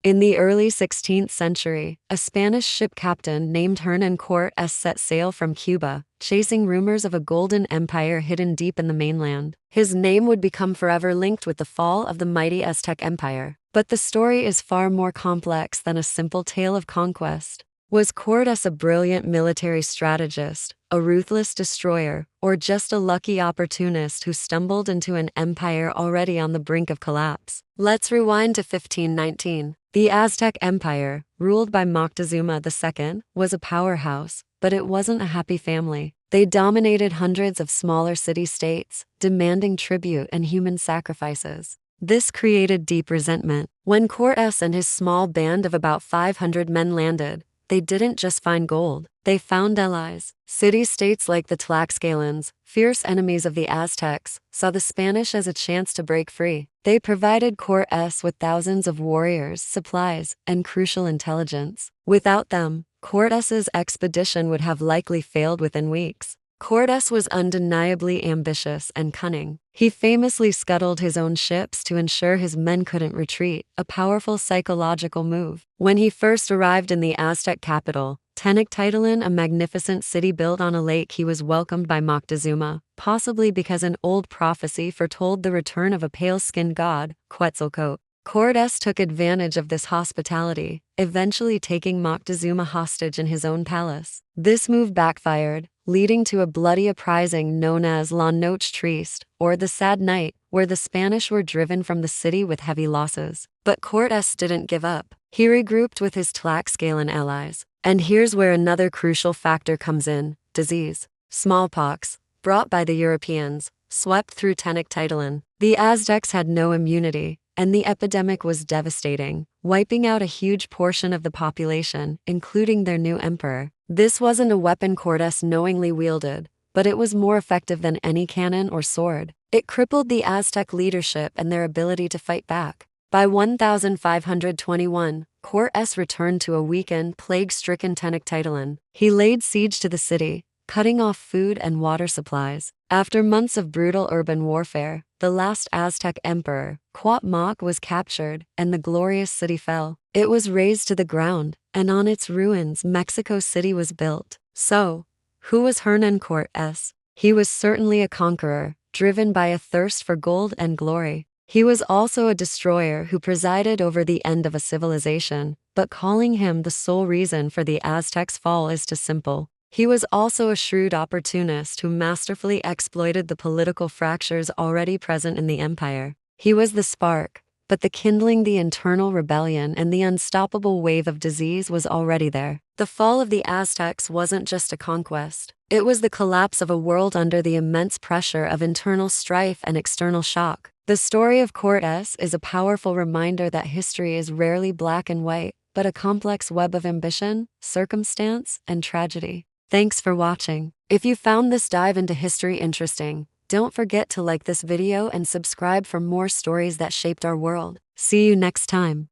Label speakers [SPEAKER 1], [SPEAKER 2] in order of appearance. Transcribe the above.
[SPEAKER 1] In the early 16th century, a Spanish ship captain named Hernán Cortés set sail from Cuba, chasing rumors of a golden empire hidden deep in the mainland. His name would become forever linked with the fall of the mighty Aztec Empire. But the story is far more complex than a simple tale of conquest. Was Cortés a brilliant military strategist, a ruthless destroyer, or just a lucky opportunist who stumbled into an empire already on the brink of collapse? Let's rewind to 1519. The Aztec Empire, ruled by Moctezuma II, was a powerhouse, but it wasn't a happy family. They dominated hundreds of smaller city-states, demanding tribute and human sacrifices. This created deep resentment. When Cortés and his small band of about 500 men landed, they didn't just find gold, they found allies. City-states like the Tlaxcalans, fierce enemies of the Aztecs, saw the Spanish as a chance to break free. They provided Cortés with thousands of warriors, supplies, and crucial intelligence. Without them, Cortés's expedition would have likely failed within weeks. Cortés was undeniably ambitious and cunning. He famously scuttled his own ships to ensure his men couldn't retreat, a powerful psychological move. When he first arrived in the Aztec capital, Tenochtitlan, a magnificent city built on a lake, he was welcomed by Moctezuma, possibly because an old prophecy foretold the return of a pale-skinned god, Quetzalcoatl. Cortés took advantage of this hospitality, eventually taking Moctezuma hostage in his own palace. This move backfired, leading to a bloody uprising known as La Noche Triste, or the Sad Night, where the Spanish were driven from the city with heavy losses. But Cortés didn't give up. He regrouped with his Tlaxcalan allies. And here's where another crucial factor comes in: disease. Smallpox, brought by the Europeans, swept through Tenochtitlan. The Aztecs had no immunity, and the epidemic was devastating, wiping out a huge portion of the population, including their new emperor. This wasn't a weapon Cortés knowingly wielded, but it was more effective than any cannon or sword. It crippled the Aztec leadership and their ability to fight back. By 1521, Cortés returned to a weakened, plague-stricken Tenochtitlan. He laid siege to the city, cutting off food and water supplies. After months of brutal urban warfare, the last Aztec emperor, Cuauhtémoc, was captured, and the glorious city fell. It was razed to the ground, and on its ruins Mexico City was built. So, who was Hernán Cortés? He was certainly a conqueror, driven by a thirst for gold and glory. He was also a destroyer who presided over the end of a civilization, but calling him the sole reason for the Aztecs' fall is too simple. He was also a shrewd opportunist who masterfully exploited the political fractures already present in the empire. He was the spark, but the kindling, the internal rebellion, and the unstoppable wave of disease was already there. The fall of the Aztecs wasn't just a conquest. It was the collapse of a world under the immense pressure of internal strife and external shock. The story of Cortés is a powerful reminder that history is rarely black and white, but a complex web of ambition, circumstance, and tragedy. Thanks for watching. If you found this dive into history interesting, don't forget to like this video and subscribe for more stories that shaped our world. See you next time.